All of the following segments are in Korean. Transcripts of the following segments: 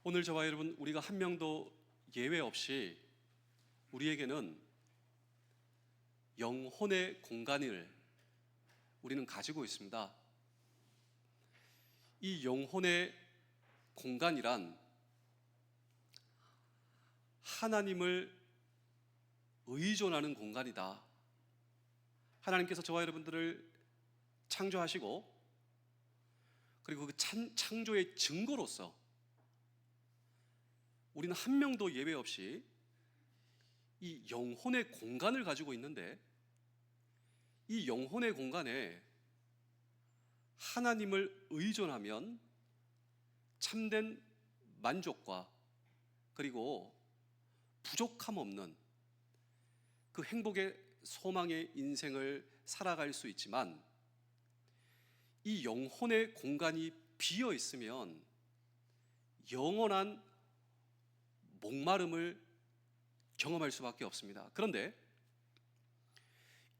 오늘 저와 여러분, 우리가 한 명도 예외 없이 우리에게는 영혼의 공간을 우리는 가지고 있습니다. 이 영혼의 공간이란 하나님을 의존하는 공간이다. 하나님께서 저와 여러분들을 창조하시고, 그리고 그 창조의 증거로서 우리는 한 명도 예외 없이 이 영혼의 공간을 가지고 있는데, 이 영혼의 공간에 하나님을 의존하면 참된 만족과 그리고 부족함 없는 그 행복의 소망의 인생을 살아갈 수 있지만, 이 영혼의 공간이 비어 있으면 영원한 목마름을 경험할 수밖에 없습니다. 그런데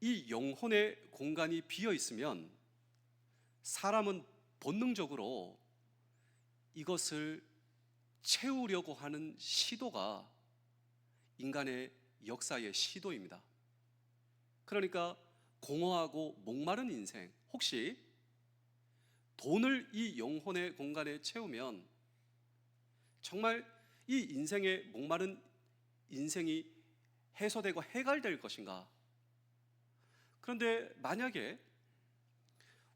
이 영혼의 공간이 비어 있으면 사람은 본능적으로 이것을 채우려고 하는 시도가 인간의 역사의 시도입니다. 그러니까 공허하고 목마른 인생, 혹시 돈을 이 영혼의 공간에 채우면 정말 이 인생의 목마른 인생이 해소되고 해결될 것인가? 그런데 만약에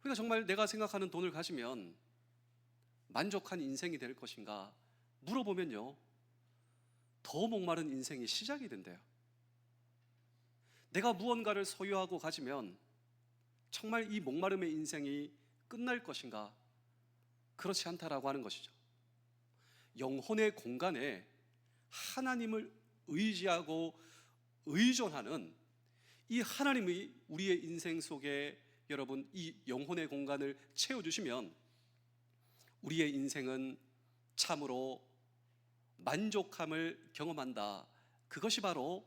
우리가 정말 내가 생각하는 돈을 가지면 만족한 인생이 될 것인가 물어보면요, 더 목마른 인생이 시작이 된대요. 내가 무언가를 소유하고 가지면 정말 이 목마름의 인생이 끝날 것인가? 그렇지 않다라고 하는 것이죠. 영혼의 공간에 하나님을 의지하고 의존하는 이 하나님이 우리의 인생 속에 여러분 이 영혼의 공간을 채워주시면 우리의 인생은 참으로 만족함을 경험한다. 그것이 바로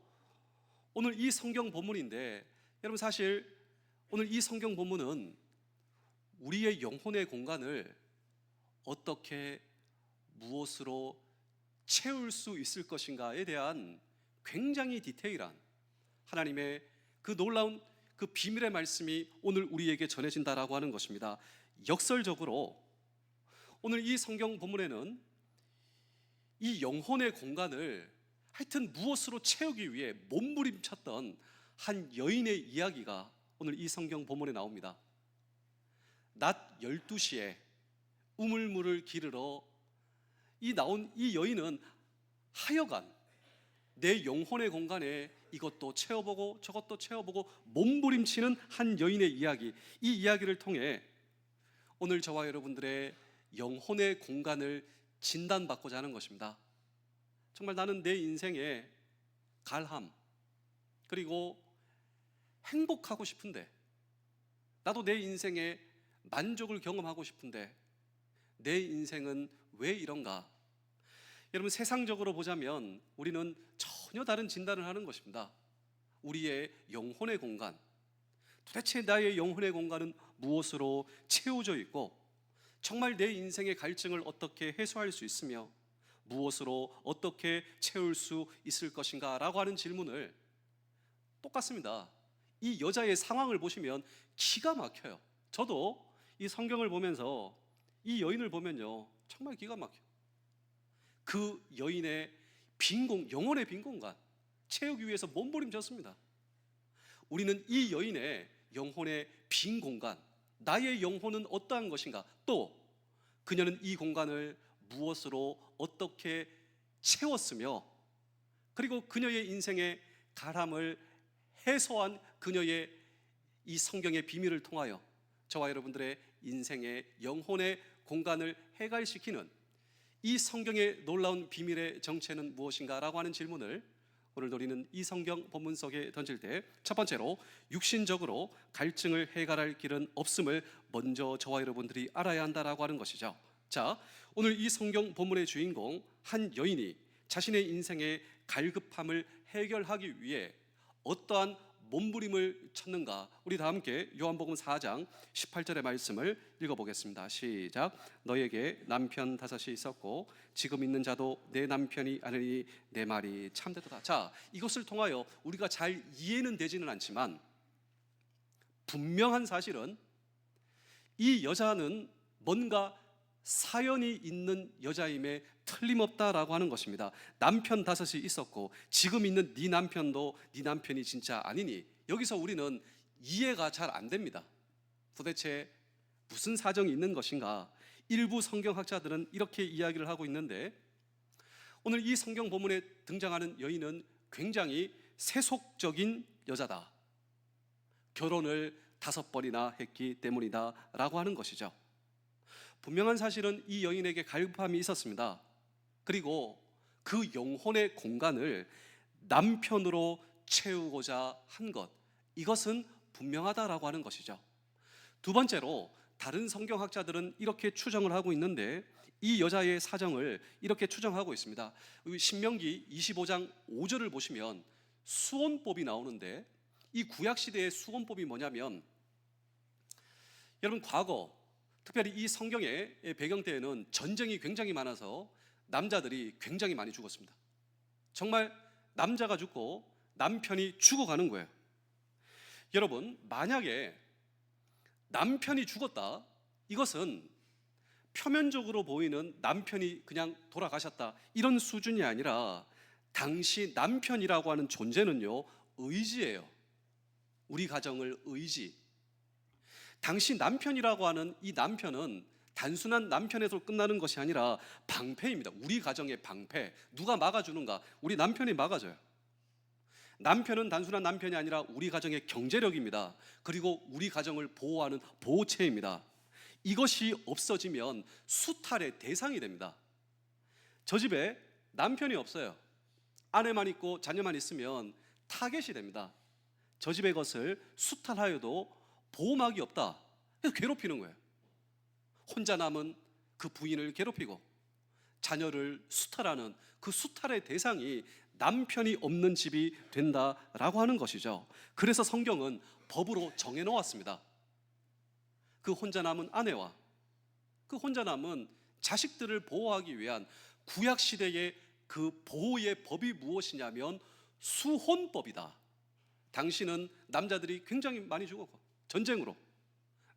오늘 이 성경 본문인데, 여러분 사실 오늘 이 성경 본문은 우리의 영혼의 공간을 어떻게 무엇으로 채울 수 있을 것인가에 대한 굉장히 디테일한 하나님의 그 놀라운 그 비밀의 말씀이 오늘 우리에게 전해진다라고 하는 것입니다. 역설적으로 오늘 이 성경 본문에는 이 영혼의 공간을 하여튼 무엇으로 채우기 위해 몸부림쳤던 한 여인의 이야기가 오늘 이 성경 본문에 나옵니다. 낮 12시에 우물물을 기르러 나온 이 여인은 하여간 내 영혼의 공간에 이것도 채워보고 저것도 채워보고 몸부림치는 한 여인의 이야기, 이 이야기를 통해 오늘 저와 여러분들의 영혼의 공간을 진단받고자 하는 것입니다. 정말 나는 내 인생에 갈함 그리고 행복하고 싶은데, 나도 내 인생에 만족을 경험하고 싶은데 내 인생은 왜 이런가? 여러분, 세상적으로 보자면 우리는 전혀 다른 진단을 하는 것입니다. 우리의 영혼의 공간, 도대체 나의 영혼의 공간은 무엇으로 채워져 있고, 정말 내 인생의 갈증을 어떻게 해소할 수 있으며 무엇으로 어떻게 채울 수 있을 것인가 라고 하는 질문을 똑같습니다. 이 여자의 상황을 보시면 기가 막혀요. 저도 이 성경을 보면서 이 여인을 보면요, 정말 기가 막혀요. 그 여인의 영혼의 빈 공간 채우기 위해서 몸부림쳤습니다. 우리는 이 여인의 영혼의 빈 공간, 나의 영혼은 어떠한 것인가, 또 그녀는 이 공간을 무엇으로 어떻게 채웠으며, 그리고 그녀의 인생의 가람을 해소한 그녀의 이 성경의 비밀을 통하여 저와 여러분들의 인생의 영혼의 공간을 해결시키는 이 성경의 놀라운 비밀의 정체는 무엇인가 라고 하는 질문을 오늘 우리는 이 성경 본문 속에 던질 때, 첫 번째로 육신적으로 갈증을 해결할 길은 없음을 먼저 저와 여러분들이 알아야 한다라고 하는 것이죠. 자, 오늘 이 성경 본문의 주인공 한 여인이 자신의 인생의 갈급함을 해결하기 위해 어떠한 몸부림을 쳤는가? 우리 다 함께 요한복음 4장 18절의 말씀을 읽어보겠습니다. 시작. 너에게 남편 다섯이 있었고 지금 있는 자도 내 남편이 아니니 내 말이 참되도다. 자, 이것을 통하여 우리가 잘 이해는 되지는 않지만 분명한 사실은 이 여자는 뭔가 사연이 있는 여자임에 틀림없다라고 하는 것입니다. 남편 다섯이 있었고 지금 있는 네 남편도 네 남편이 진짜 아니니, 여기서 우리는 이해가 잘 안 됩니다. 도대체 무슨 사정이 있는 것인가? 일부 성경학자들은 이렇게 이야기를 하고 있는데, 오늘 이 성경 본문에 등장하는 여인은 굉장히 세속적인 여자다. 결혼을 5번이나 했기 때문이다 라고 하는 것이죠. 분명한 사실은 이 여인에게 갈급함이 있었습니다. 그리고 그 영혼의 공간을 남편으로 채우고자 한 것, 이것은 분명하다라고 하는 것이죠. 두 번째로 다른 성경학자들은 이렇게 추정을 하고 있는데, 이 여자의 사정을 이렇게 추정하고 있습니다. 신명기 25장 5절을 보시면 수혼법이 나오는데, 이 구약시대의 수혼법이 뭐냐면, 여러분 과거 특별히 이 성경의 배경 때에는 전쟁이 굉장히 많아서 남자들이 굉장히 많이 죽었습니다. 정말 남자가 죽고 남편이 죽어가는 거예요. 여러분, 만약에 남편이 죽었다, 이것은 표면적으로 보이는 남편이 그냥 돌아가셨다 이런 수준이 아니라, 당시 남편이라고 하는 존재는요, 의지예요. 우리 가정을 의지. 당시 남편이라고 하는 이 남편은 단순한 남편에서 끝나는 것이 아니라 방패입니다. 우리 가정의 방패. 누가 막아주는가? 우리 남편이 막아줘요. 남편은 단순한 남편이 아니라 우리 가정의 경제력입니다. 그리고 우리 가정을 보호하는 보호체입니다. 이것이 없어지면 수탈의 대상이 됩니다. 저 집에 남편이 없어요. 아내만 있고 자녀만 있으면 타겟이 됩니다. 저 집의 것을 수탈하여도 보호막이 없다. 그래서 괴롭히는 거예요. 혼자 남은 그 부인을 괴롭히고 자녀를 수탈하는 그 수탈의 대상이 남편이 없는 집이 된다라고 하는 것이죠. 그래서 성경은 법으로 정해놓았습니다. 그 혼자 남은 아내와 그 혼자 남은 자식들을 보호하기 위한 구약시대의 그 보호의 법이 무엇이냐면 수혼법이다. 당시는 남자들이 굉장히 많이 죽었고 전쟁으로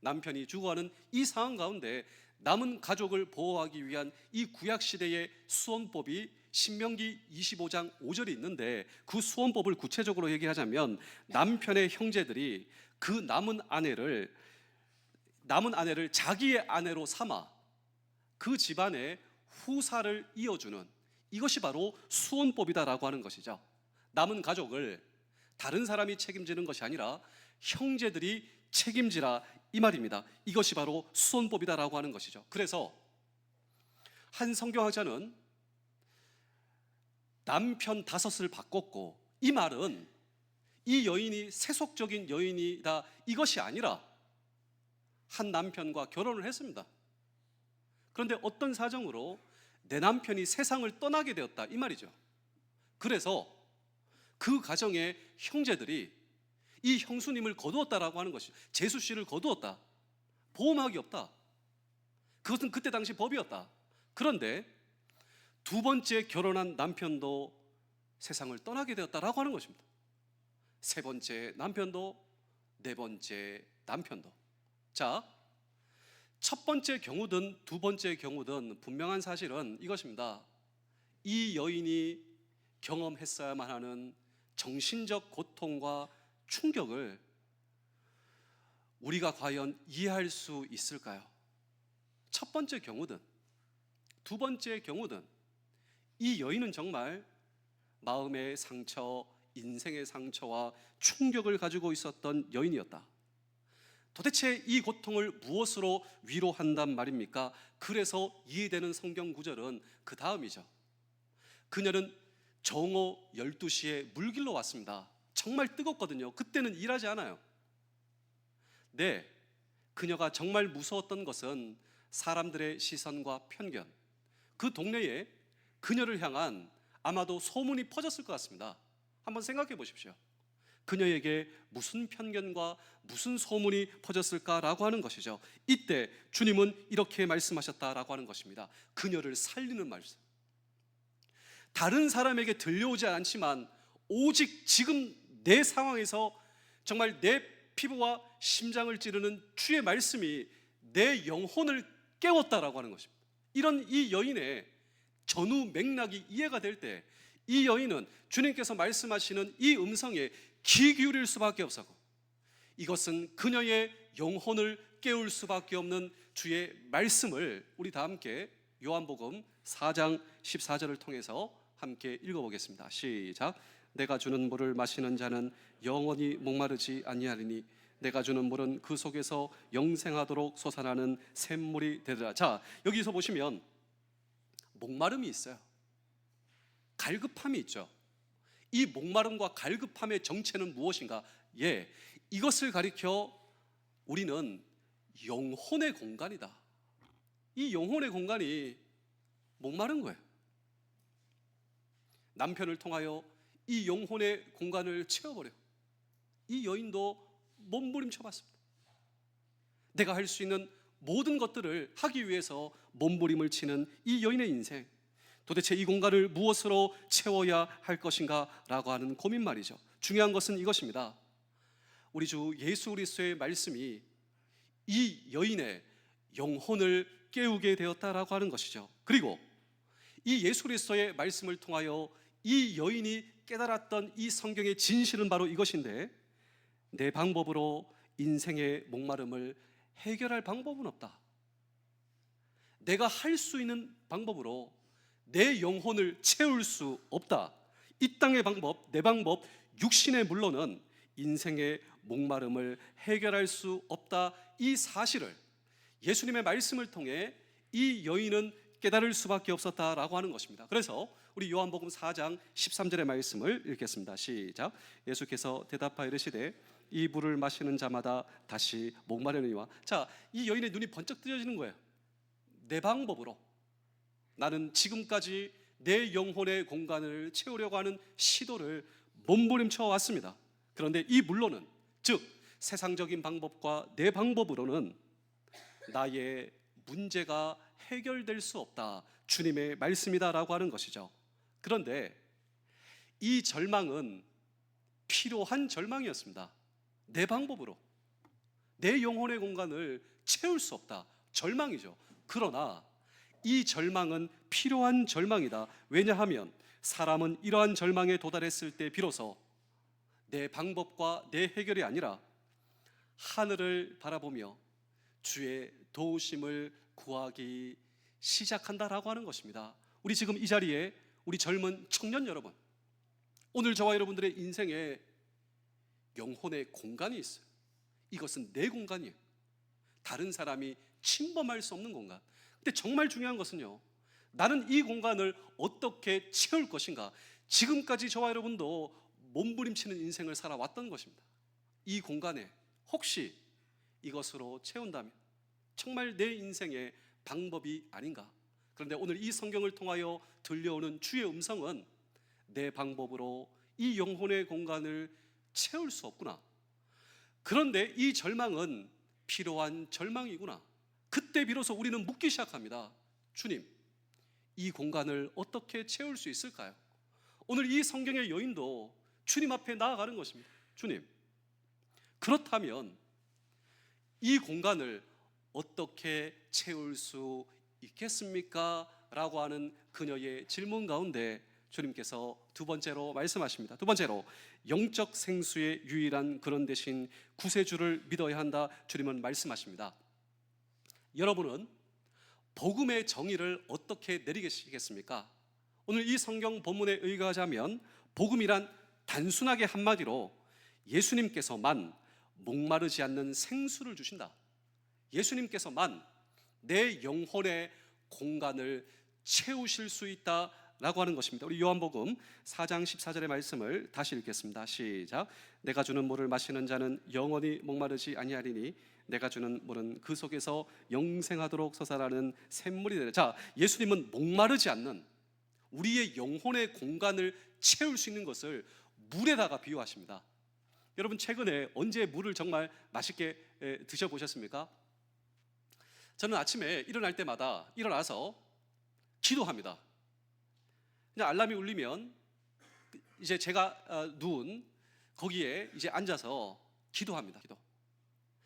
남편이 죽어가는 이 상황 가운데 남은 가족을 보호하기 위한 이 구약시대의 수혼법이 신명기 25장 5절이 있는데, 그 수혼법을 구체적으로 얘기하자면 남편의 형제들이 그 남은 아내를 자기의 아내로 삼아 그 집안의 후사를 이어주는, 이것이 바로 수혼법이다라고 하는 것이죠. 남은 가족을 다른 사람이 책임지는 것이 아니라 형제들이 책임지라 이 말입니다. 이것이 바로 수혼법이다라고 하는 것이죠. 그래서 한 성경학자는 남편 5을 바꿨고, 이 말은 이 여인이 세속적인 여인이다 이것이 아니라 한 남편과 결혼을 했습니다. 그런데 어떤 사정으로 내 남편이 세상을 떠나게 되었다 이 말이죠. 그래서 그 가정의 형제들이 이 형수님을 거두었다라고 하는 것이죠. 제수 씨를 거두었다. 보호막이 없다. 그것은 그때 당시 법이었다. 그런데 두 번째 결혼한 남편도 세상을 떠나게 되었다라고 하는 것입니다. 세 번째 남편도, 네 번째 남편도. 자, 첫 번째 경우든 두 번째 경우든 분명한 사실은 이것입니다. 이 여인이 경험했어야만 하는 정신적 고통과 충격을 우리가 과연 이해할 수 있을까요? 첫 번째 경우든 두 번째 경우든 이 여인은 정말 마음의 상처, 인생의 상처와 충격을 가지고 있었던 여인이었다. 도대체 이 고통을 무엇으로 위로한단 말입니까? 그래서 이해되는 성경 구절은 그 다음이죠. 그녀는 정오 12시에 물길로 왔습니다. 정말 뜨겁거든요. 그때는 일하지 않아요. 네, 그녀가 정말 무서웠던 것은 사람들의 시선과 편견, 그 동네에 그녀를 향한 아마도 소문이 퍼졌을 것 같습니다. 한번 생각해 보십시오. 그녀에게 무슨 편견과 무슨 소문이 퍼졌을까라고 하는 것이죠. 이때 주님은 이렇게 말씀하셨다라고 하는 것입니다. 그녀를 살리는 말씀. 다른 사람에게 들려오지 않지만 오직 지금 내 상황에서 정말 내 피부와 심장을 찌르는 주의 말씀이 내 영혼을 깨웠다라고 하는 것입니다. 이런 이 여인의 전후 맥락이 이해가 될 때 이 여인은 주님께서 말씀하시는 이 음성에 귀 기울일 수밖에 없었고, 이것은 그녀의 영혼을 깨울 수밖에 없는 주의 말씀을 우리 다 함께 요한복음 4장 14절을 통해서 함께 읽어보겠습니다. 시작. 내가 주는 물을 마시는 자는 영원히 목마르지 아니하리니 내가 주는 물은 그 속에서 영생하도록 솟아나는 샘물이 되리라. 자, 여기서 보시면 목마름이 있어요. 갈급함이 있죠. 이 목마름과 갈급함의 정체는 무엇인가? 예, 이것을 가리켜 우리는 영혼의 공간이다. 이 영혼의 공간이 목마른 거예요. 남편을 통하여 이 영혼의 공간을 채워버려. 이 여인도 몸부림쳐 봤습니다. 내가 할 수 있는 모든 것들을 하기 위해서 몸부림을 치는 이 여인의 인생, 도대체 이 공간을 무엇으로 채워야 할 것인가 라고 하는 고민 말이죠. 중요한 것은 이것입니다. 우리 주 예수 그리스도의 말씀이 이 여인의 영혼을 깨우게 되었다라고 하는 것이죠. 그리고 이 예수 그리스도의 말씀을 통하여 이 여인이 깨달았던 이 성경의 진실은 바로 이것인데, 내 방법으로 인생의 목마름을 해결할 방법은 없다. 내가 할 수 있는 방법으로 내 영혼을 채울 수 없다. 이 땅의 방법, 내 방법, 육신의 물론은 인생의 목마름을 해결할 수 없다. 이 사실을 예수님의 말씀을 통해 이 여인은 깨달을 수밖에 없었다라고 하는 것입니다. 그래서 우리 요한복음 4장 13절의 말씀을 읽겠습니다. 시작. 예수께서 대답하여 이르시되 이 물을 마시는 자마다 다시 목마르니와. 자, 이 여인의 눈이 번쩍 뜨여지는 거예요. 내 방법으로 나는 지금까지 내 영혼의 공간을 채우려고 하는 시도를 몸부림쳐 왔습니다. 그런데 이 물로는, 즉 세상적인 방법과 내 방법으로는 나의 문제가 해결될 수 없다. 주님의 말씀이다라고 하는 것이죠. 그런데 이 절망은 필요한 절망이었습니다. 내 방법으로 내 영혼의 공간을 채울 수 없다. 절망이죠. 그러나 이 절망은 필요한 절망이다. 왜냐하면 사람은 이러한 절망에 도달했을 때 비로소 내 방법과 내 해결이 아니라 하늘을 바라보며 주의 도우심을 구하기 시작한다라고 하는 것입니다. 우리 지금 이 자리에 우리 젊은 청년 여러분, 오늘 저와 여러분들의 인생에 영혼의 공간이 있어요. 이것은 내 공간이에요. 다른 사람이 침범할 수 없는 공간. 근데 정말 중요한 것은요, 나는 이 공간을 어떻게 채울 것인가. 지금까지 저와 여러분도 몸부림치는 인생을 살아왔던 것입니다. 이 공간에 혹시 이것으로 채운다면 정말 내 인생의 방법이 아닌가. 그런데 오늘 이 성경을 통하여 들려오는 주의 음성은 내 방법으로 이 영혼의 공간을 채울 수 없구나. 그런데 이 절망은 필요한 절망이구나. 그때 비로소 우리는 묻기 시작합니다. 주님, 이 공간을 어떻게 채울 수 있을까요? 오늘 이 성경의 여인도 주님 앞에 나아가는 것입니다. 주님, 그렇다면 이 공간을 어떻게 채울 수 있겠습니까? 라고 하는 그녀의 질문 가운데 주님께서 두 번째로 말씀하십니다. 두 번째로, 영적 생수의 유일한 근원 대신 구세주를 믿어야 한다. 주님은 말씀하십니다. 여러분은 복음의 정의를 어떻게 내리시겠습니까? 오늘 이 성경 본문에 의거하자면 복음이란 단순하게 한마디로 예수님께서만 목마르지 않는 생수를 주신다. 예수님께서만 내 영혼의 공간을 채우실 수 있다라고 하는 것입니다. 우리 요한복음 4장 14절의 말씀을 다시 읽겠습니다. 시작. 내가 주는 물을 마시는 자는 영원히 목마르지 아니하리니 내가 주는 물은 그 속에서 영생하도록 솟아나는 샘물이 되리라. 자, 예수님은 목마르지 않는 우리의 영혼의 공간을 채울 수 있는 것을 물에다가 비유하십니다. 여러분 최근에 언제 물을 정말 맛있게 드셔보셨습니까? 저는 아침에 일어날 때마다 일어나서 기도합니다. 그냥 알람이 울리면 이제 제가 누운 거기에 이제 앉아서 기도합니다.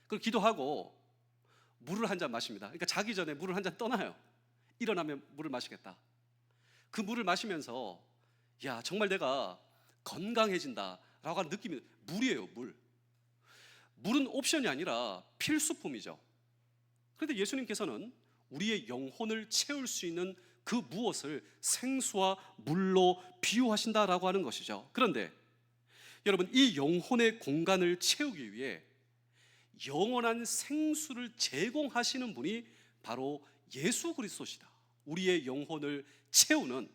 그리고 기도하고 물을 한 잔 마십니다. 그러니까 자기 전에 물을 한 잔 떠나요. 일어나면 물을 마시겠다. 그 물을 마시면서 야, 정말 내가 건강해진다라고 하는 느낌이, 물이에요, 물. 물은 옵션이 아니라 필수품이죠. 그런데 예수님께서는 우리의 영혼을 채울 수 있는 그 무엇을 생수와 물로 비유하신다라고 하는 것이죠. 그런데 여러분, 이 영혼의 공간을 채우기 위해 영원한 생수를 제공하시는 분이 바로 예수 그리스도시다. 우리의 영혼을 채우는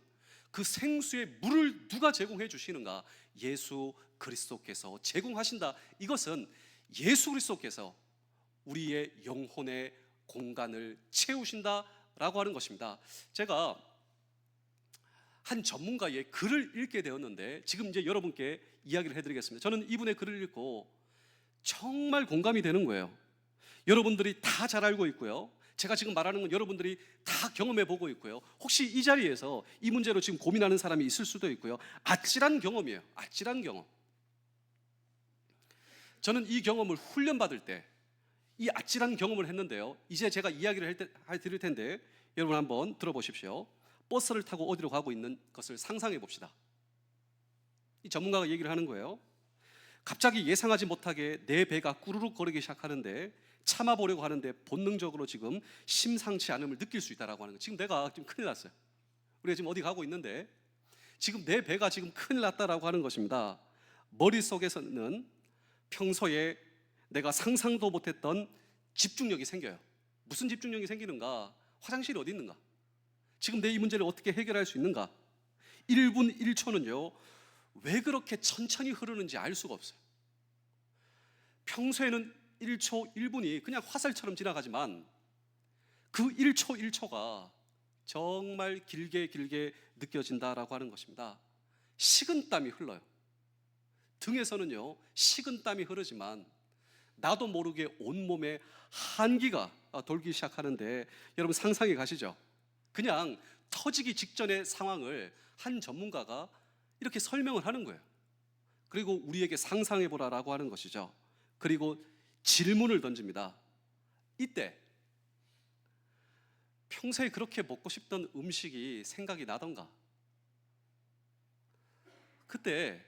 그 생수의 물을 누가 제공해 주시는가? 예수 그리스도께서 제공하신다. 이것은 예수 그리스도께서 우리의 영혼의 공간을 채우신다라고 하는 것입니다. 제가 한 전문가의 글을 읽게 되었는데 지금 이제 여러분께 이야기를 해드리겠습니다. 저는 이분의 글을 읽고 정말 공감이 되는 거예요. 여러분들이 다 잘 알고 있고요, 제가 지금 말하는 건 여러분들이 다 경험해 보고 있고요, 혹시 이 자리에서 이 문제로 지금 고민하는 사람이 있을 수도 있고요. 아찔한 경험이에요. 아찔한 경험. 저는 이 경험을 훈련받을 때 이 아찔한 경험을 했는데요, 이제 제가 이야기를 드릴 텐데 여러분 한번 들어보십시오. 버스를 타고 어디로 가고 있는 것을 상상해 봅시다. 이 전문가가 얘기를 하는 거예요. 갑자기 예상하지 못하게 내 배가 꾸르륵 거리기 시작하는데 참아보려고 하는데 본능적으로 지금 심상치 않음을 느낄 수 있다라고 하는 거예요. 지금 내가 지금 큰일 났어요. 우리가 지금 어디 가고 있는데 지금 내 배가 지금 큰일 났다라고 하는 것입니다. 머릿속에서는 평소에 내가 상상도 못했던 집중력이 생겨요. 무슨 집중력이 생기는가? 화장실이 어디 있는가? 지금 내 이 문제를 어떻게 해결할 수 있는가? 1분 1초는요 왜 그렇게 천천히 흐르는지 알 수가 없어요. 평소에는 1초 1분이 그냥 화살처럼 지나가지만 그 1초 1초가 정말 길게 느껴진다라고 하는 것입니다. 식은땀이 흘러요. 등에서는요 식은땀이 흐르지만 나도 모르게 온몸에 한기가 돌기 시작하는데 여러분 상상이 가시죠? 그냥 터지기 직전의 상황을 한 전문가가 이렇게 설명을 하는 거예요. 그리고 우리에게 상상해 보라라고 하는 것이죠. 그리고 질문을 던집니다. 이때 평소에 그렇게 먹고 싶던 음식이 생각이 나던가? 그때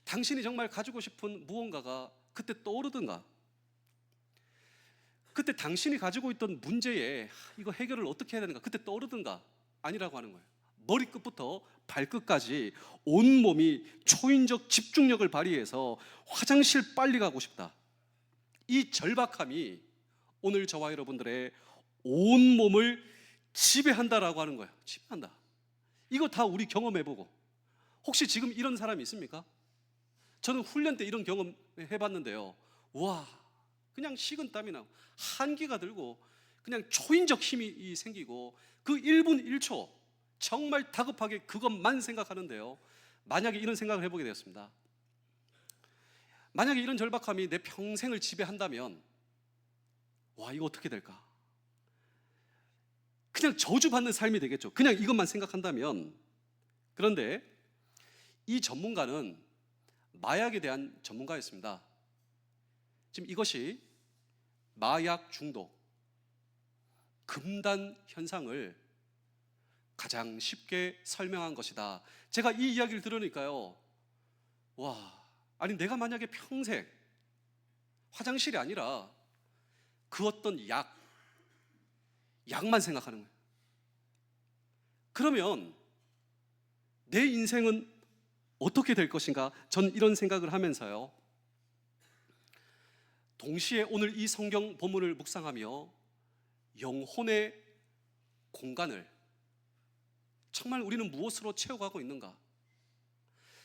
당신이 정말 가지고 싶은 무언가가 그때 떠오르던가? 그때 당신이 가지고 있던 문제에 이거 해결을 어떻게 해야 되는가? 그때 떠오르던가? 아니라고 하는 거예요. 머리끝부터 발끝까지 온몸이 초인적 집중력을 발휘해서 화장실 빨리 가고 싶다. 이 절박함이 오늘 저와 여러분들의 온몸을 지배한다라고 하는 거예요. 지배한다. 이거 다 우리 경험해보고, 혹시 지금 이런 사람이 있습니까? 저는 훈련 때 이런 경험 해봤는데요, 와, 그냥 식은땀이 나고 한기가 들고 그냥 초인적 힘이 생기고 그 1분 1초 정말 다급하게 그것만 생각하는데요, 만약에 이런 생각을 해보게 되었습니다. 만약에 이런 절박함이 내 평생을 지배한다면 와, 이거 어떻게 될까? 그냥 저주받는 삶이 되겠죠. 그냥 이것만 생각한다면. 그런데 이 전문가는 마약에 대한 전문가였습니다. 지금 이것이 마약 중독, 금단 현상을 가장 쉽게 설명한 것이다. 제가 이 이야기를 들으니까요, 와, 아니 내가 만약에 평생 화장실이 아니라 그 어떤 약만 생각하는 거예요. 그러면 내 인생은 어떻게 될 것인가? 전 이런 생각을 하면서요, 동시에 오늘 이 성경 본문을 묵상하며 영혼의 공간을 정말 우리는 무엇으로 채워가고 있는가?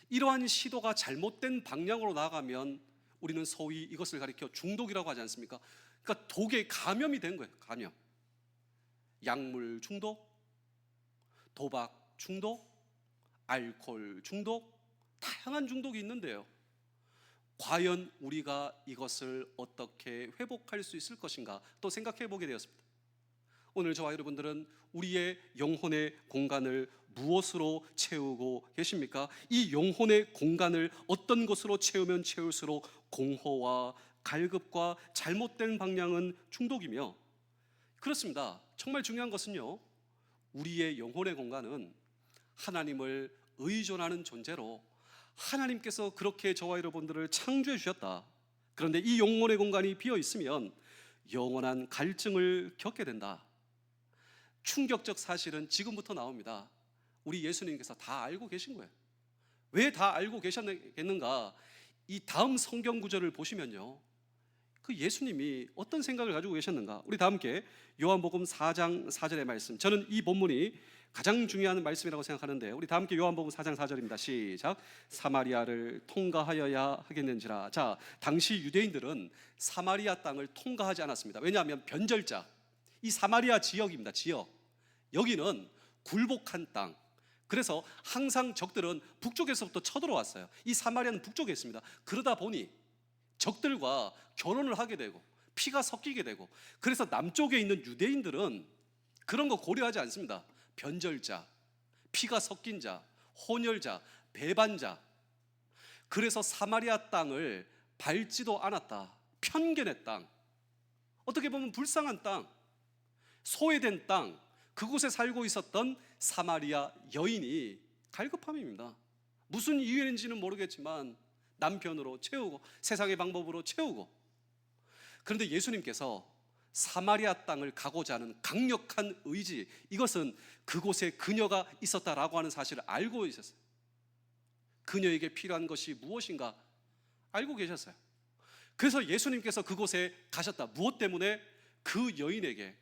이러한 시도가 잘못된 방향으로 나아가면 우리는 소위 이것을 가리켜 중독이라고 하지 않습니까? 그러니까 독에 감염이 된 거예요. 감염. 약물 중독, 도박 중독, 알코올 중독, 다양한 중독이 있는데요, 과연 우리가 이것을 어떻게 회복할 수 있을 것인가 또 생각해 보게 되었습니다. 오늘 저와 여러분들은 우리의 영혼의 공간을 무엇으로 채우고 계십니까? 이 영혼의 공간을 어떤 것으로 채우면 채울수록 공허와 갈급과 잘못된 방향은 중독이며, 그렇습니다. 정말 중요한 것은요, 우리의 영혼의 공간은 하나님을 의존하는 존재로 하나님께서 그렇게 저와 여러분들을 창조해 주셨다. 그런데 이 영혼의 공간이 비어 있으면 영원한 갈증을 겪게 된다. 충격적 사실은 지금부터 나옵니다. 우리 예수님께서 다 알고 계신 거예요. 왜 다 알고 계셨겠는가? 이 다음 성경 구절을 보시면요, 그 예수님이 어떤 생각을 가지고 계셨는가? 우리 다 함께 요한복음 4장 4절의 말씀, 저는 이 본문이 가장 중요한 말씀이라고 생각하는데, 우리 다 함께 요한복음 4장 4절입니다. 시작. 사마리아를 통과하여야 하겠는지라. 자, 당시 유대인들은 사마리아 땅을 통과하지 않았습니다. 왜냐하면 변절자, 이 사마리아 지역입니다. 지역. 여기는 굴복한 땅. 그래서 항상 적들은 북쪽에서부터 쳐들어왔어요. 이 사마리아는 북쪽에 있습니다. 그러다 보니 적들과 결혼을 하게 되고 피가 섞이게 되고, 그래서 남쪽에 있는 유대인들은 그런 거 고려하지 않습니다. 변절자, 피가 섞인 자, 혼혈자, 배반자. 그래서 사마리아 땅을 밟지도 않았다. 편견의 땅, 어떻게 보면 불쌍한 땅, 소외된 땅, 그곳에 살고 있었던 사마리아 여인이 갈급함입니다. 무슨 이유인지는 모르겠지만 남편으로 채우고 세상의 방법으로 채우고. 그런데 예수님께서 사마리아 땅을 가고자 하는 강력한 의지, 이것은 그곳에 그녀가 있었다라고 하는 사실을 알고 있었어요. 그녀에게 필요한 것이 무엇인가 알고 계셨어요. 그래서 예수님께서 그곳에 가셨다. 무엇 때문에? 그 여인에게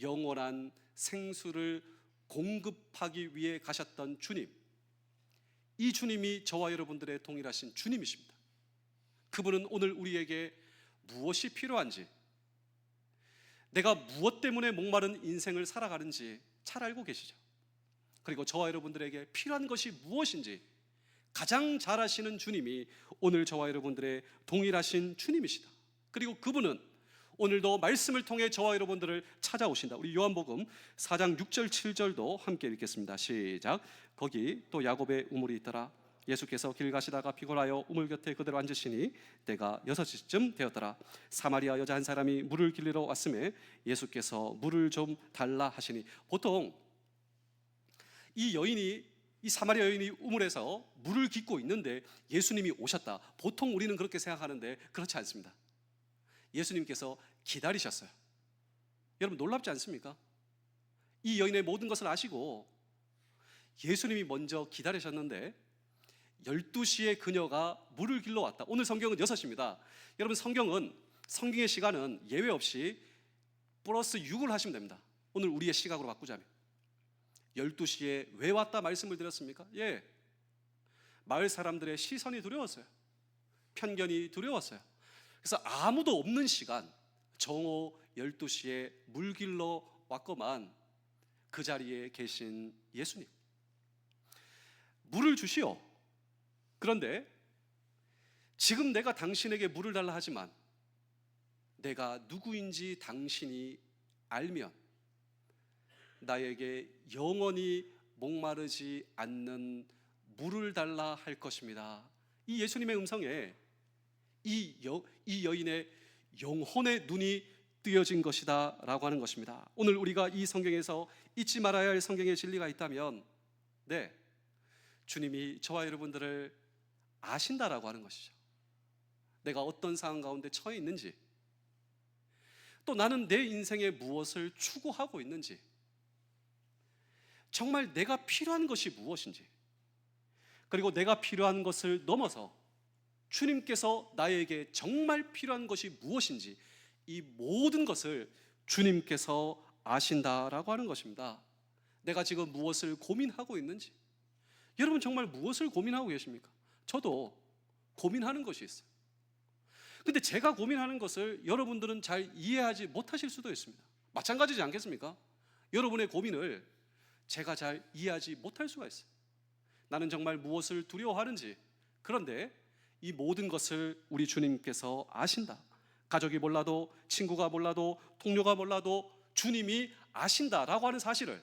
영원한 생수를 공급하기 위해 가셨던 주님, 이 주님이 저와 여러분들의 동일하신 주님이십니다. 그분은 오늘 우리에게 무엇이 필요한지, 내가 무엇 때문에 목마른 인생을 살아가는지 잘 알고 계시죠. 그리고 저와 여러분들에게 필요한 것이 무엇인지 가장 잘 아시는 주님이 오늘 저와 여러분들의 동일하신 주님이시다. 그리고 그분은 오늘도 말씀을 통해 저와 여러분들을 찾아오신다. 우리 요한복음 4장 6절 7절도 함께 읽겠습니다. 시작. 거기 또 야곱의 우물이 있더라. 예수께서 길 가시다가 피곤하여 우물 곁에 그대로 앉으시니 때가 6시쯤 되었더라. 사마리아 여자 한 사람이 물을 길리러 왔음에 예수께서 물을 좀 달라 하시니, 보통 이 사마리아 여인이 우물에서 물을 깃고 있는데 예수님이 오셨다, 보통 우리는 그렇게 생각하는데 그렇지 않습니다. 예수님께서 기다리셨어요. 여러분 놀랍지 않습니까? 이 여인의 모든 것을 아시고 예수님이 먼저 기다리셨는데 12시에 그녀가 물을 길러 왔다. 오늘 성경은 6시입니다. 여러분 성경의 시간은 예외 없이 플러스 6을 하시면 됩니다. 오늘 우리의 시각으로 바꾸자면 12시에 왜 왔다 말씀을 드렸습니까? 예, 마을 사람들의 시선이 두려웠어요. 편견이 두려웠어요. 그래서 아무도 없는 시간, 정오 12시에 물 길러 왔건만 그 자리에 계신 예수님, 물을 주시오. 그런데 지금 내가 당신에게 물을 달라 하지만 내가 누구인지 당신이 알면 나에게 영원히 목마르지 않는 물을 달라 할 것입니다. 이 예수님의 음성에 이 여인의 영혼의 눈이 뜨여진 것이다 라고 하는 것입니다. 오늘 우리가 이 성경에서 잊지 말아야 할 성경의 진리가 있다면, 네, 주님이 저와 여러분들을 아신다라고 하는 것이죠. 내가 어떤 상황 가운데 처해 있는지, 또 나는 내 인생에 무엇을 추구하고 있는지, 정말 내가 필요한 것이 무엇인지, 그리고 내가 필요한 것을 넘어서 주님께서 나에게 정말 필요한 것이 무엇인지, 이 모든 것을 주님께서 아신다라고 하는 것입니다. 내가 지금 무엇을 고민하고 있는지, 여러분 정말 무엇을 고민하고 계십니까? 저도 고민하는 것이 있어요. 근데 제가 고민하는 것을 여러분들은 잘 이해하지 못하실 수도 있습니다. 마찬가지지 않겠습니까? 여러분의 고민을 제가 잘 이해하지 못할 수가 있어요. 나는 정말 무엇을 두려워하는지, 그런데 이 모든 것을 우리 주님께서 아신다. 가족이 몰라도, 친구가 몰라도, 동료가 몰라도 주님이 아신다라고 하는 사실을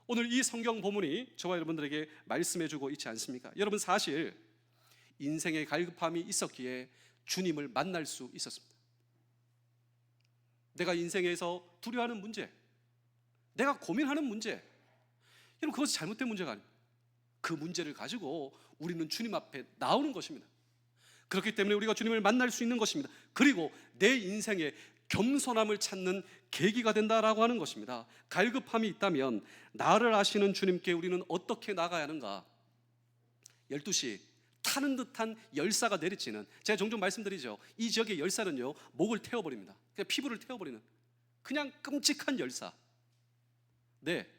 오늘 이 성경 본문이 저와 여러분들에게 말씀해 주고 있지 않습니까? 여러분, 사실 인생의 갈급함이 있었기에 주님을 만날 수 있었습니다. 내가 인생에서 두려워하는 문제, 내가 고민하는 문제, 여러분, 그것이 잘못된 문제가 아닙니다. 그 문제를 가지고 우리는 주님 앞에 나오는 것입니다. 그렇기 때문에 우리가 주님을 만날 수 있는 것입니다. 그리고 내 인생에 겸손함을 찾는 계기가 된다라고 하는 것입니다. 갈급함이 있다면 나를 아시는 주님께 우리는 어떻게 나가야 하는가? 12시 타는 듯한 열사가 내리치는, 제가 종종 말씀드리죠. 이 지역의 열사는요, 목을 태워버립니다. 그냥 피부를 태워버리는 그냥 끔찍한 열사. 네,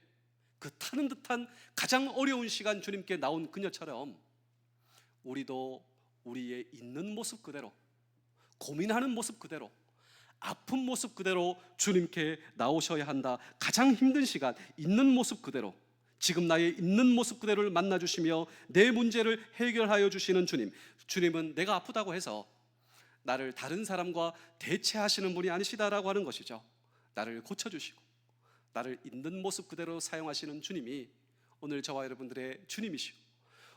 그 타는 듯한 가장 어려운 시간 주님께 나온 그녀처럼 우리도 우리의 있는 모습 그대로, 고민하는 모습 그대로, 아픈 모습 그대로 주님께 나오셔야 한다. 가장 힘든 시간 있는 모습 그대로, 지금 나의 있는 모습 그대로를 만나주시며 내 문제를 해결하여 주시는 주님. 주님은 내가 아프다고 해서 나를 다른 사람과 대체하시는 분이 아니시다라고 하는 것이죠. 나를 고쳐주시고 나를 있는 모습 그대로 사용하시는 주님이 오늘 저와 여러분들의 주님이시고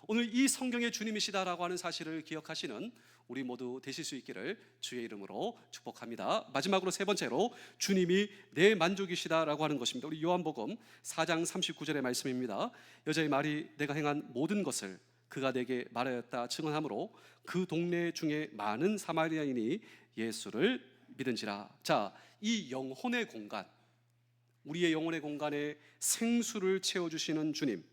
오늘 이 성경의 주님이시다라고 하는 사실을 기억하시는 우리 모두 되실 수 있기를 주의 이름으로 축복합니다. 마지막으로 세 번째로 주님이 내 만족이시다라고 하는 것입니다. 우리 요한복음 4장 39절의 말씀입니다. 여자의 말이 내가 행한 모든 것을 그가 내게 말하였다 증언하므로 그 동네 중에 많은 사마리아인이 예수를 믿은지라. 자, 이 영혼의 공간, 우리의 영혼의 공간에 생수를 채워주시는 주님.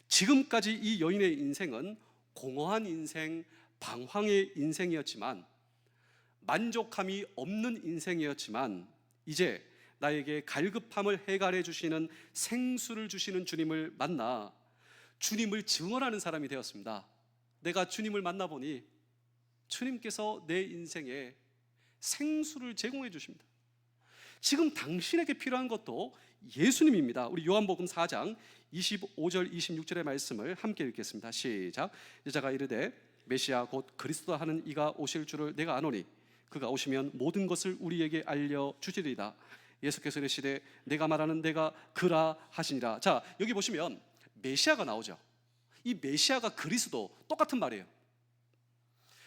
지금까지 이 여인의 인생은 공허한 인생, 방황의 인생이었지만, 만족함이 없는 인생이었지만, 이제 나에게 갈급함을 해결해 주시는 생수를 주시는 주님을 만나 주님을 증언하는 사람이 되었습니다. 내가 주님을 만나보니 주님께서 내 인생에 생수를 제공해 주십니다. 지금 당신에게 필요한 것도 예수님입니다. 우리 요한복음 4장 25절 26절의 말씀을 함께 읽겠습니다. 시작. 여자가 이르되 메시아 곧 그리스도 하는 이가 오실 줄을 내가 아노니 그가 오시면 모든 것을 우리에게 알려주시리이다. 예수께서 이르시되 내가 말하는 내가 그라 하시니라. 자, 여기 보시면 메시아가 나오죠. 이 메시아가 그리스도, 똑같은 말이에요.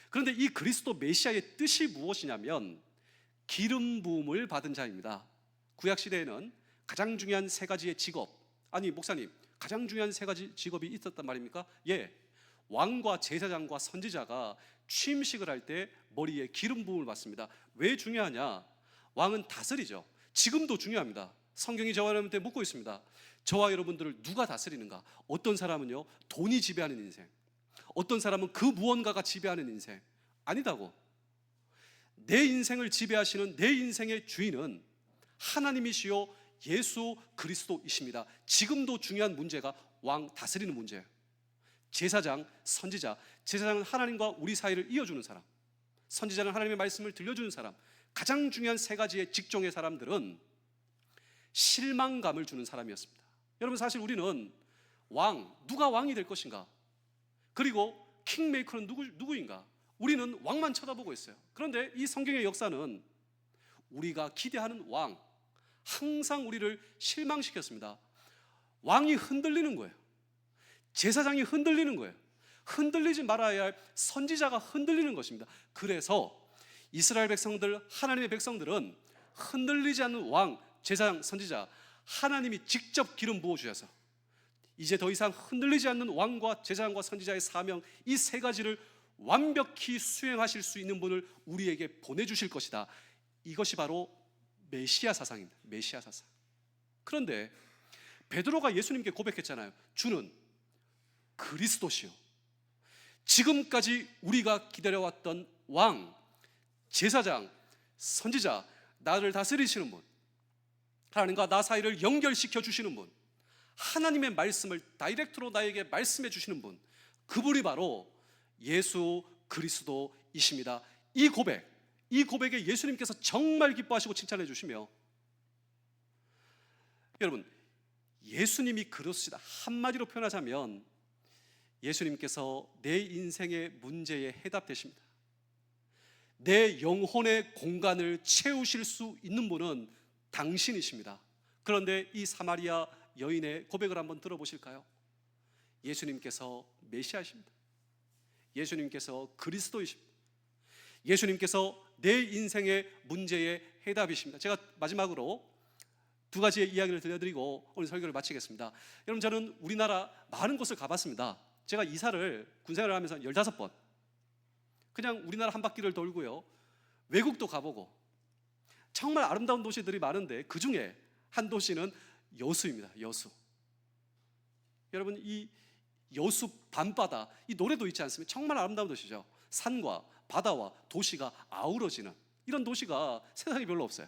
그런데 이 그리스도 메시아의 뜻이 무엇이냐면 기름 부음을 받은 자입니다. 구약 시대에는 가장 중요한 세 가지의 직업, 아니 목사님, 가장 중요한 세 가지 직업이 있었단 말입니까? 예, 왕과 제사장과 선지자가 취임식을 할 때 머리에 기름 부음을 받습니다. 왜 중요하냐? 왕은 다스리죠. 지금도 중요합니다. 성경이 저와 여러분한테 묻고 있습니다. 저와 여러분들을 누가 다스리는가? 어떤 사람은요, 돈이 지배하는 인생, 어떤 사람은 그 무언가가 지배하는 인생. 아니다고. 내 인생을 지배하시는 내 인생의 주인은 하나님이시요 예수 그리스도이십니다. 지금도 중요한 문제가 왕 다스리는 문제예요. 제사장, 선지자. 제사장은 하나님과 우리 사이를 이어주는 사람, 선지자는 하나님의 말씀을 들려주는 사람. 가장 중요한 세 가지의 직종의 사람들은 실망감을 주는 사람이었습니다. 여러분, 사실 우리는 누가 왕이 될 것인가, 그리고 킹메이커는 누구인가, 우리는 왕만 쳐다보고 있어요. 그런데 이 성경의 역사는 우리가 기대하는 왕, 항상 우리를 실망시켰습니다. 왕이 흔들리는 거예요. 제사장이 흔들리는 거예요. 흔들리지 말아야 할 선지자가 흔들리는 것입니다. 그래서 이스라엘 백성들, 하나님의 백성들은 흔들리지 않는 왕, 제사장, 선지자, 하나님이 직접 기름 부어주셔서 이제 더 이상 흔들리지 않는 왕과 제사장과 선지자의 사명, 이 세 가지를 완벽히 수행하실 수 있는 분을 우리에게 보내주실 것이다. 이것이 바로 메시아 사상입니다. 메시아 사상. 그런데 베드로가 예수님께 고백했잖아요. 주는 그리스도시요, 지금까지 우리가 기다려왔던 왕, 제사장, 선지자, 나를 다스리시는 분, 하나님과 나 사이를 연결시켜 주시는 분, 하나님의 말씀을 다이렉트로 나에게 말씀해 주시는 분, 그분이 바로 예수 그리스도이십니다. 이 고백에 예수님께서 정말 기뻐하시고 칭찬해 주시며, 여러분, 예수님이 그리스도시다 한마디로 표현하자면 예수님께서 내 인생의 문제에 해답되십니다. 내 영혼의 공간을 채우실 수 있는 분은 당신이십니다. 그런데 이 사마리아 여인의 고백을 한번 들어보실까요? 예수님께서 메시아십니다. 예수님께서 그리스도이십니다. 예수님께서 내 인생의 문제의 해답이십니다. 제가 마지막으로 두 가지의 이야기를 들려드리고 오늘 설교를 마치겠습니다. 여러분, 저는 우리나라 많은 곳을 가봤습니다. 제가 이사를 군생활을 하면서 15번 그냥 우리나라 한 바퀴를 돌고요, 외국도 가보고 정말 아름다운 도시들이 많은데 그 중에 한 도시는 여수입니다. 여수. 여러분, 이 여수 밤바다, 이 노래도 있지 않습니까? 정말 아름다운 도시죠. 산과 바다와 도시가 아우러지는 이런 도시가 세상에 별로 없어요.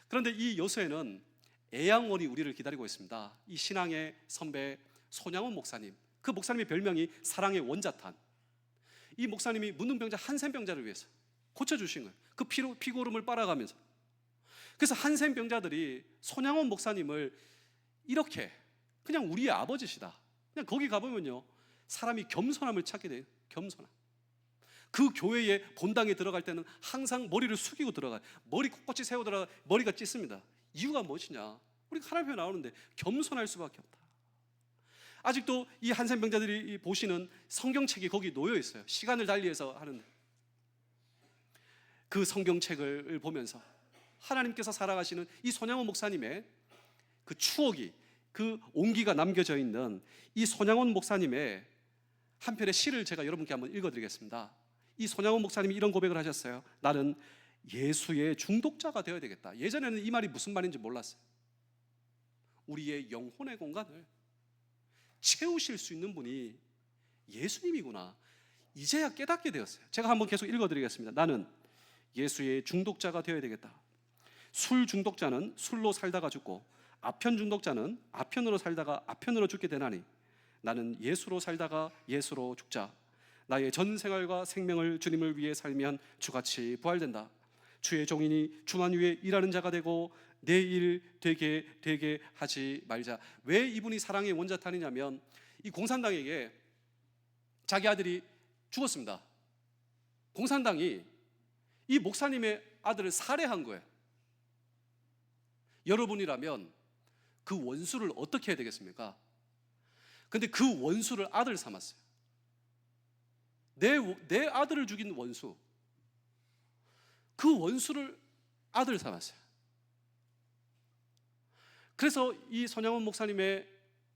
그런데 이 여수에는 애양원이 우리를 기다리고 있습니다. 이 신앙의 선배 손양원 목사님, 그 목사님의 별명이 사랑의 원자탄. 이 목사님이 문둥병자 한센병자를 위해서 고쳐주신 거예요. 그 피고름을 빨아가면서. 그래서 한센병자들이 손양원 목사님을 이렇게, 그냥 우리의 아버지시다, 그냥 거기 가보면요 사람이 겸손함을 찾게 돼요. 겸손함. 그 교회의 본당에 들어갈 때는 항상 머리를 숙이고 들어가요. 머리 꼿꼿이 세워 들어가, 머리가 찢습니다. 이유가 무엇이냐? 우리가 하나님 앞에 나오는데 겸손할 수밖에 없다. 아직도 이 한센병자들이 보시는 성경책이 거기 놓여 있어요. 시간을 달리해서 하는데 그 성경책을 보면서 하나님께서 살아가시는 이 손양원 목사님의 그 추억이, 그 온기가 남겨져 있는 이 손양원 목사님의 한 편의 시를 제가 여러분께 한번 읽어드리겠습니다. 이 손양원 목사님이 이런 고백을 하셨어요. 나는 예수의 중독자가 되어야 되겠다. 예전에는 이 말이 무슨 말인지 몰랐어요. 우리의 영혼의 공간을 채우실 수 있는 분이 예수님이구나, 이제야 깨닫게 되었어요. 제가 한번 계속 읽어드리겠습니다. 나는 예수의 중독자가 되어야 되겠다. 술 중독자는 술로 살다가 죽고 아편 중독자는 아편으로 살다가 아편으로 죽게 되나니 나는 예수로 살다가 예수로 죽자. 나의 전 생활과 생명을 주님을 위해 살면 주같이 부활된다. 주의 종이니 주만 위해 일하는 자가 되고 내 일 되게 하지 말자. 왜 이분이 사랑의 원자탄이냐면 이 공산당에게 자기 아들이 죽었습니다. 공산당이 이 목사님의 아들을 살해한 거예요. 여러분이라면 그 원수를 어떻게 해야 되겠습니까? 근데 그 원수를 아들 삼았어요. 내 아들을 죽인 원수, 그 원수를 아들 삼았어요. 그래서 이 손양원 목사님의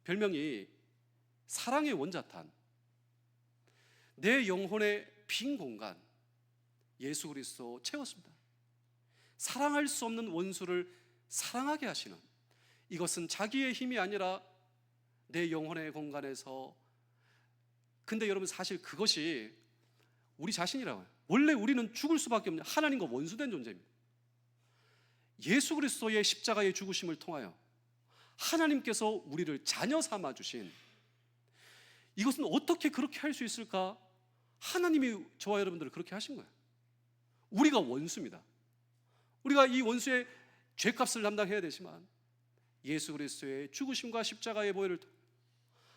별명이 사랑의 원자탄. 내 영혼의 빈 공간 예수 그리스도 채웠습니다. 사랑할 수 없는 원수를 사랑하게 하시는, 이것은 자기의 힘이 아니라 내 영혼의 공간에서. 근데 여러분, 사실 그것이 우리 자신이라고요. 원래 우리는 죽을 수밖에 없는 하나님과 원수된 존재입니다. 예수 그리스도의 십자가의 죽으심을 통하여 하나님께서 우리를 자녀 삼아 주신, 이것은 어떻게 그렇게 할 수 있을까? 하나님이 저와 여러분들을 그렇게 하신 거예요. 우리가 원수입니다. 우리가 이 원수의 죄값을 담당해야 되지만 예수 그리스도의 죽으심과 십자가의 보혈을 통해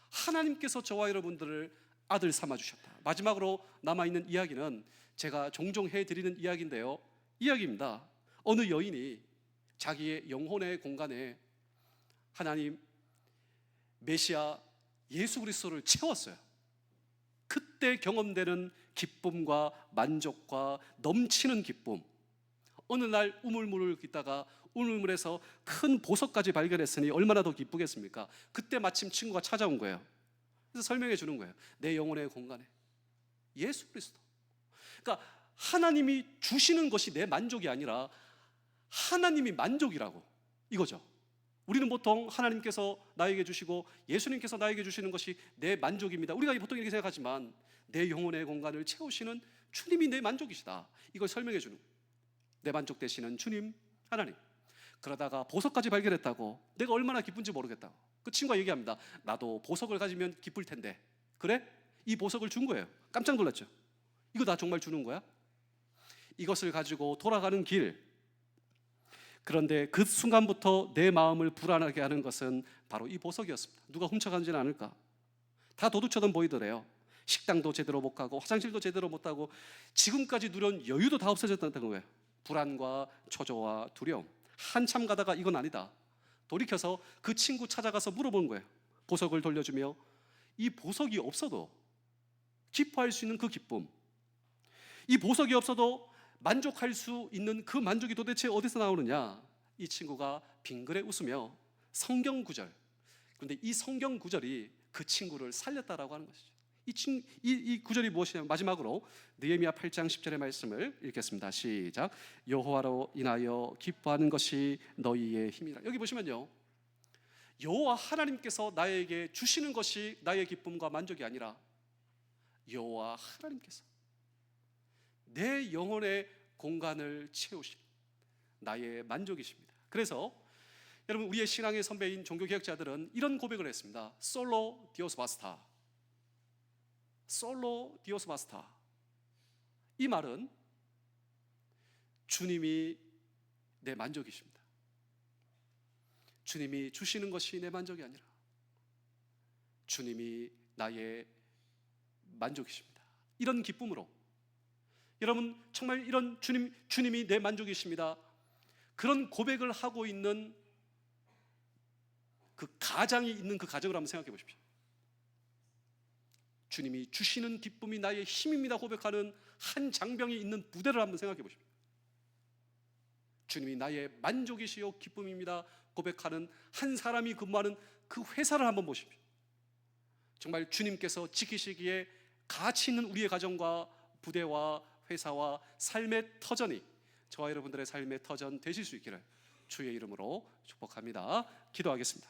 하나님께서 저와 여러분들을 아들 삼아 주셨다. 마지막으로 남아있는 이야기는 제가 종종 해드리는 이야기인데요, 이야기입니다. 어느 여인이 자기의 영혼의 공간에 하나님, 메시아 예수 그리스도를 채웠어요. 그때 경험되는 기쁨과 만족과 넘치는 기쁨. 어느 날 우물물을 깃다가 우물물에서 큰 보석까지 발견했으니 얼마나 더 기쁘겠습니까? 그때 마침 친구가 찾아온 거예요. 그래서 설명해 주는 거예요. 내 영혼의 공간에 예수 그리스도. 그러니까 하나님이 주시는 것이 내 만족이 아니라 하나님이 만족이라고, 이거죠. 우리는 보통 하나님께서 나에게 주시고 예수님께서 나에게 주시는 것이 내 만족입니다. 우리가 보통 이렇게 생각하지만 내 영혼의 공간을 채우시는 주님이 내 만족이시다, 이걸 설명해 주는 거예요. 내 만족 되시는 주님 하나님. 그러다가 보석까지 발견했다고 내가 얼마나 기쁜지 모르겠다고 그 친구가 얘기합니다. 나도 보석을 가지면 기쁠 텐데. 그래? 이 보석을 준 거예요. 깜짝 놀랐죠. 이거 나 정말 주는 거야? 이것을 가지고 돌아가는 길, 그런데 그 순간부터 내 마음을 불안하게 하는 것은 바로 이 보석이었습니다. 누가 훔쳐가지는 않을까? 다 도둑처럼 보이더래요. 식당도 제대로 못 가고 화장실도 제대로 못 가고 지금까지 누려온 여유도 다 없어졌다는 거예요. 불안과 초조와 두려움. 한참 가다가 이건 아니다. 돌이켜서 그 친구 찾아가서 물어본 거예요. 보석을 돌려주며 이 보석이 없어도 기뻐할 수 있는 그 기쁨, 이 보석이 없어도 만족할 수 있는 그 만족이 도대체 어디서 나오느냐? 이 친구가 빙그레 웃으며 성경 구절, 그런데 이 성경 구절이 그 친구를 살렸다라고 하는 것이죠. 이 구절이 무엇이냐면 마지막으로 느헤미야 8장 10절의 말씀을 읽겠습니다. 시작. 여호와로 인하여 기뻐하는 것이 너희의 힘이라. 여기 보시면요, 여호와 하나님께서 나에게 주시는 것이 나의 기쁨과 만족이 아니라 여호와 하나님께서 내 영혼의 공간을 채우신 나의 만족이십니다. 그래서 여러분, 우리의 신앙의 선배인 종교개혁자들은 이런 고백을 했습니다. 솔로 디오스 바스타. 솔로 디오스 바스타. 이 말은 주님이 내 만족이십니다. 주님이 주시는 것이 내 만족이 아니라 주님이 나의 만족이십니다. 이런 기쁨으로 여러분, 정말 이런 주님이 내 만족이십니다. 그런 고백을 하고 있는 그 가장이 있는 그 가정을 한번 생각해 보십시오. 주님이 주시는 기쁨이 나의 힘입니다 고백하는 한 장병이 있는 부대를 한번 생각해 보십시오. 주님이 나의 만족이시요 기쁨입니다 고백하는 한 사람이 근무하는 그 회사를 한번 보십시오. 정말 주님께서 지키시기에 가치 있는 우리의 가정과 부대와 회사와 삶의 터전이 저와 여러분들의 삶의 터전 되실 수 있기를 주의 이름으로 축복합니다. 기도하겠습니다.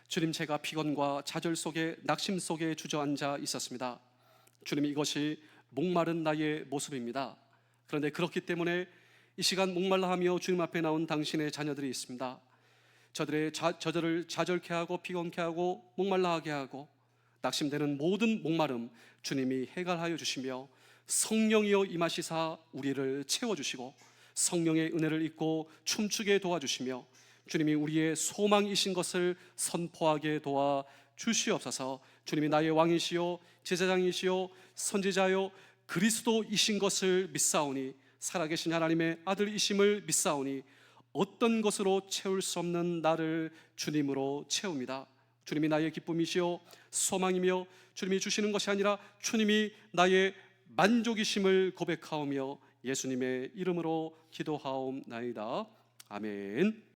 주님, 제가 피곤과 좌절 속에 낙심 속에 주저앉아 있었습니다. 주님, 이것이 목마른 나의 모습입니다. 그런데 그렇기 때문에 이 시간 목말라 하며 주님 앞에 나온 당신의 자녀들이 있습니다. 저들을 좌절케 하고 피곤케 하고 목말라하게 하고 낙심되는 모든 목마름 주님이 해결하여 주시며 성령이여 임하시사 우리를 채워주시고 성령의 은혜를 입고 춤추게 도와주시며 주님이 우리의 소망이신 것을 선포하게 도와 주시옵소서. 주님이 나의 왕이시요 제사장이시요 선지자요 그리스도이신 것을 믿사오니 살아계신 하나님의 아들이심을 믿사오니 어떤 것으로 채울 수 없는 나를 주님으로 채웁니다. 주님이 나의 기쁨이시요 소망이며 주님이 주시는 것이 아니라 주님이 나의 만족이심을 고백하오며 예수님의 이름으로 기도하옵나이다. 아멘.